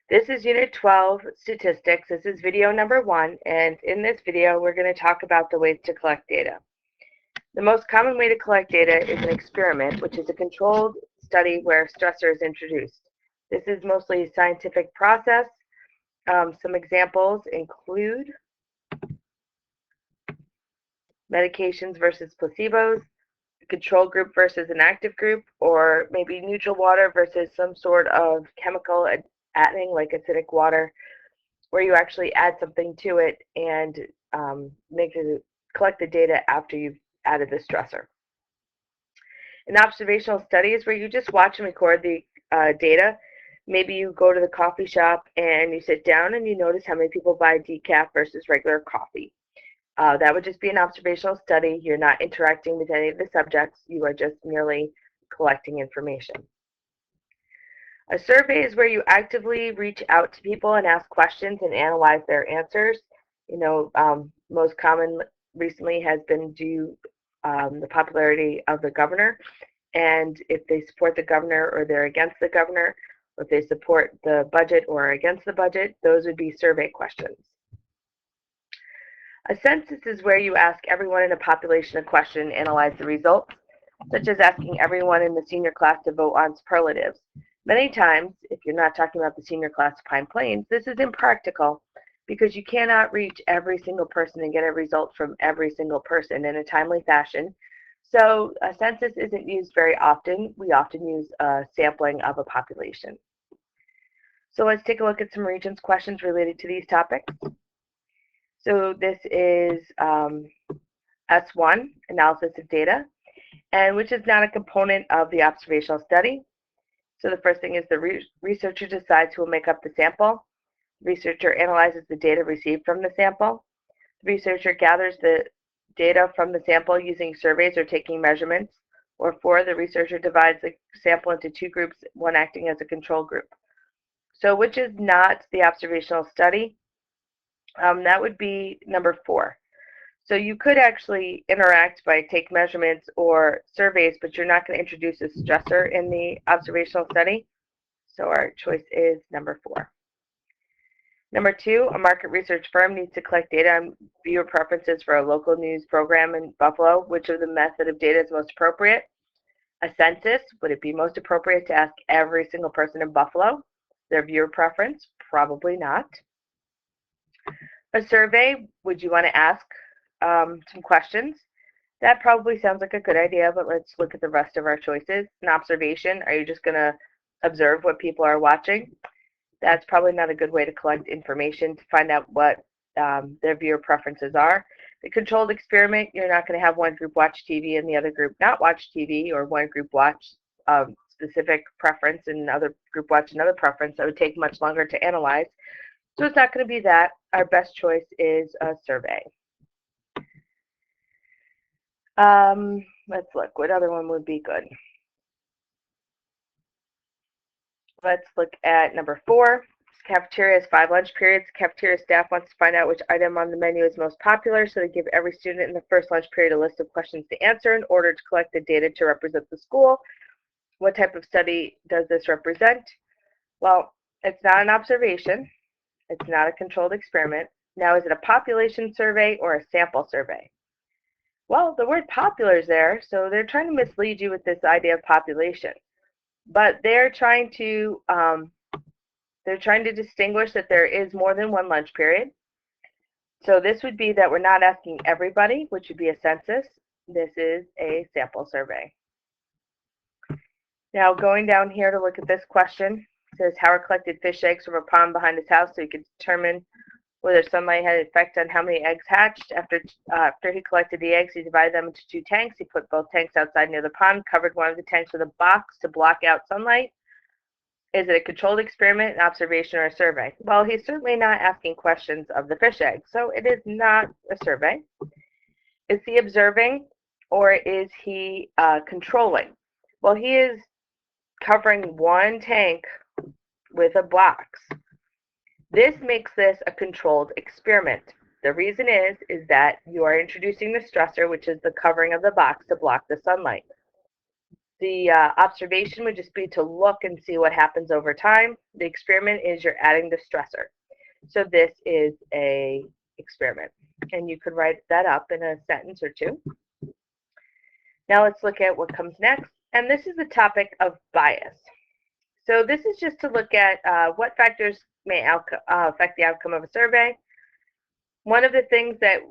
This is Unit 12, Statistics. This is video number 1, and in this video we're going to talk about the ways to collect data. The most common way to collect data is an experiment, which is a controlled study where stressor is introduced. This is mostly a scientific process. Some examples include medications versus placebos, a control group versus an active group, or maybe neutral water versus some sort of chemical adding like acidic water, where you actually add something to it and collect the data after you've added the stressor. An observational study is where you just watch and record the data. Maybe you go to the coffee shop and you sit down and you notice how many people buy decaf versus regular coffee. That would just be an observational study. You're not interacting with any of the subjects. You are just merely collecting information. A survey is where you actively reach out to people and ask questions and analyze their answers. Most common recently has been the popularity of the governor, and if they support the governor or they're against the governor, or if they support the budget or against the budget, those would be survey questions. A census is where you ask everyone in a population a question and analyze the results, such as asking everyone in the senior class to vote on superlatives. Many times, if you're not talking about the senior class of Pine Plains, this is impractical because you cannot reach every single person and get a result from every single person in a timely fashion. So a census isn't used very often. We often use a sampling of a population. So let's take a look at some Regents questions related to these topics. So this is S1, analysis of data, and which is not a component of the observational study. So the first thing is the researcher decides who will make up the sample. The researcher analyzes the data received from the sample. The researcher gathers the data from the sample using surveys or taking measurements. Or 4, the researcher divides the sample into 2 groups, one acting as a control group. So which is not the observational study? That would be number 4. So you could actually interact by take measurements or surveys, but you're not going to introduce a stressor in the observational study. So our choice is number 4. Number 2, a market research firm needs to collect data on viewer preferences for a local news program in Buffalo. Which of the method of data is most appropriate? A census, would it be most appropriate to ask every single person in Buffalo their viewer preference? Probably not. A survey, would you want to ask some questions? That probably sounds like a good idea, but let's look at the rest of our choices. An observation, are you just going to observe what people are watching? That's probably not a good way to collect information to find out what their viewer preferences are. The controlled experiment, you're not going to have one group watch TV and the other group not watch TV, or one group watch specific preference and another group watch another preference. That would take much longer to analyze. So it's not going to be that. Our best choice is a survey. Let's look. What other one would be good? Let's look at number 4. Cafeteria has 5 lunch periods. Cafeteria staff wants to find out which item on the menu is most popular, so they give every student in the first lunch period a list of questions to answer in order to collect the data to represent the school. What type of study does this represent? Well, it's not an observation. It's not a controlled experiment. Now, is it a population survey or a sample survey? Well, the word popular is there, so they're trying to mislead you with this idea of population. But they're trying to distinguish that there is more than one lunch period. So this would be that we're not asking everybody, which would be a census. This is a sample survey. Now, going down here to look at this question, it says Howard collected fish eggs from a pond behind his house so he could determine whether sunlight had an effect on how many eggs hatched. After he collected the eggs, he divided them into 2 tanks. He put both tanks outside near the pond, covered one of the tanks with a box to block out sunlight. Is it a controlled experiment, an observation, or a survey? Well, he's certainly not asking questions of the fish eggs, so it is not a survey. Is he observing, or is he controlling? Well, he is covering one tank with a box. This makes this a controlled experiment. The reason is that you are introducing the stressor, which is the covering of the box to block the sunlight. The observation would just be to look and see what happens over time. The experiment is you're adding the stressor. So this is a experiment, and you could write that up in a sentence or two. Now let's look at what comes next, and this is the topic of bias. So this is just to look at what factors may affect the outcome of a survey. One of the things that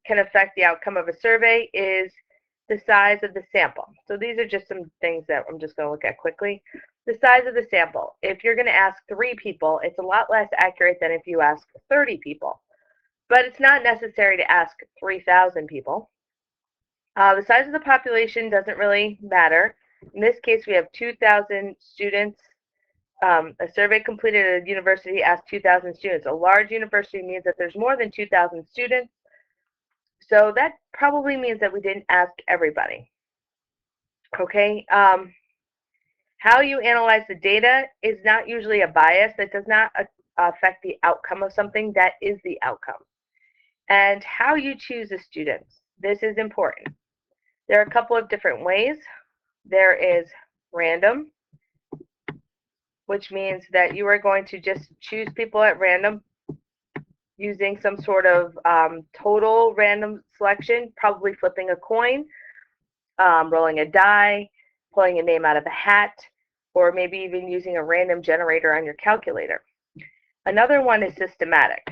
can affect the outcome of a survey is the size of the sample. So these are just some things that I'm just going to look at quickly. The size of the sample. If you're going to ask 3 people, it's a lot less accurate than if you ask 30 people. But it's not necessary to ask 3,000 people. The size of the population doesn't really matter. In this case, we have 2,000 students. A survey completed at a university asked 2,000 students. A large university means that there's more than 2,000 students. So that probably means that we didn't ask everybody. Okay. How you analyze the data is not usually a bias. That does not affect the outcome of something. That is the outcome. And how you choose the students. This is important. There are a couple of different ways. There is random, which means that you are going to just choose people at random using some sort of total random selection, probably flipping a coin, rolling a die, pulling a name out of a hat, or maybe even using a random generator on your calculator. Another one is systematic.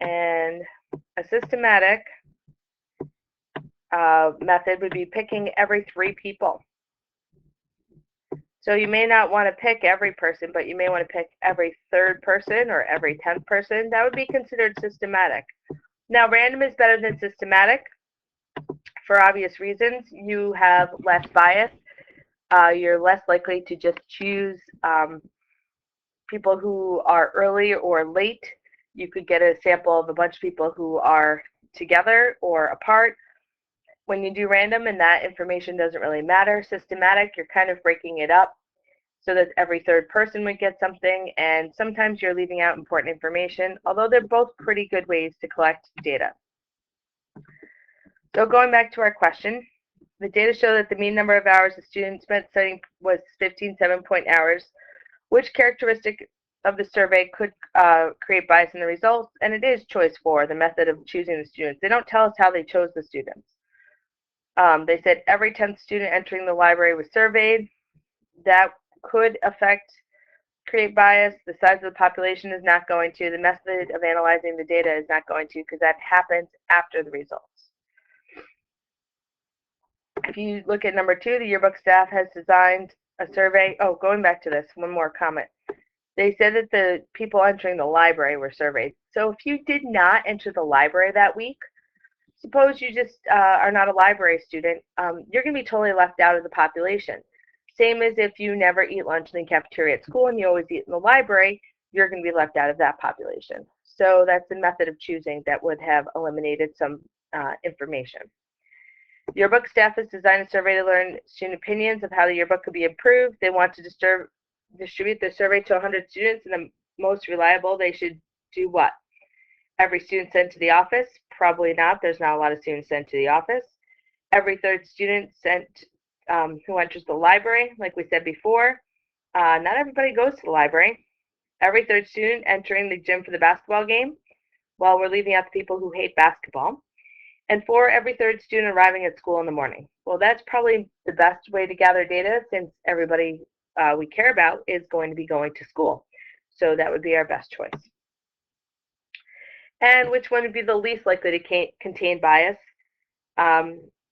And a systematic method would be picking every 3 people. So you may not want to pick every person, but you may want to pick every 3rd person or every 10th person. That would be considered systematic. Now, random is better than systematic for obvious reasons. You have less bias. You're less likely to just choose people who are early or late. You could get a sample of a bunch of people who are together or apart. When you do random and that information doesn't really matter, systematic, you're kind of breaking it up so that every 3rd person would get something, and sometimes you're leaving out important information, although they're both pretty good ways to collect data. So going back to our question, the data show that the mean number of hours the students spent studying was 15 7-point hours. Which characteristic of the survey could create bias in the results? And it is choice 4, the method of choosing the students. They don't tell us how they chose the students. They said every 10th student entering the library was surveyed. That could create bias. The size of the population is not going to. The method of analyzing the data is not going to, because that happens after the results. If you look at number 2, the yearbook staff has designed a survey. Oh, going back to this, one more comment. They said that the people entering the library were surveyed. So if you did not enter the library that week, suppose you just are not a library student, you're going to be totally left out of the population. Same as if you never eat lunch in the cafeteria at school and you always eat in the library, you're going to be left out of that population. So that's the method of choosing that would have eliminated some information. Yearbook staff has designed a survey to learn student opinions of how the yearbook could be improved. They want to distribute the survey to 100 students, and the most reliable, they should do what? Every student sent to the office? Probably not. There's not a lot of students sent to the office. Every 3rd student sent who enters the library, like we said before. Not everybody goes to the library. Every 3rd student entering the gym for the basketball game. Well, we're leaving out the people who hate basketball. And 4, every 3rd student arriving at school in the morning. Well, that's probably the best way to gather data, since everybody we care about is going to be going to school. So that would be our best choice. And which one would be the least likely to contain bias?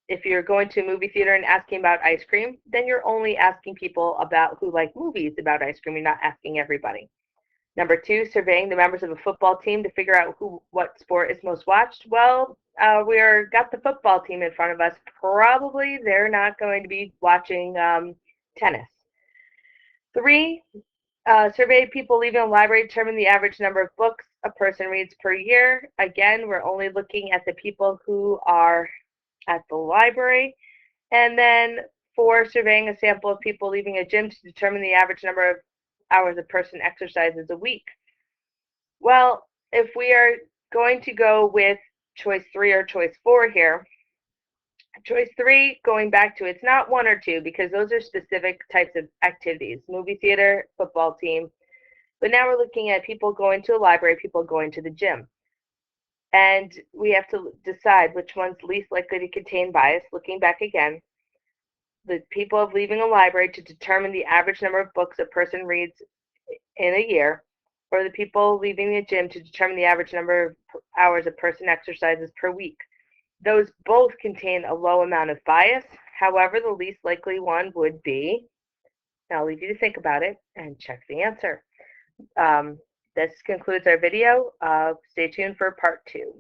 If you're going to a movie theater and asking about ice cream, then you're only asking people who like movies about ice cream. You're not asking everybody. Number 2, surveying the members of a football team to figure out what sport is most watched. Well, we're got the football team in front of us. Probably they're not going to be watching tennis. 3, survey people leaving the library to determine the average number of books a person reads per year. Again, we're only looking at the people who are at the library. And then 4, surveying a sample of people leaving a gym to determine the average number of hours a person exercises a week. Well, if we are going to go with choice 3 or choice 4 here, Choice 3, going back to, it's not 1 or 2 because those are specific types of activities, movie theater, football team. But now we're looking at people going to a library, people going to the gym. And we have to decide which one's least likely to contain bias. Looking back again, the people of leaving a library to determine the average number of books a person reads in a year, or the people leaving the gym to determine the average number of hours a person exercises per week. Those both contain a low amount of bias. However, the least likely one would be, and I'll leave you to think about it and check the answer. This concludes our video. Stay tuned for part 2.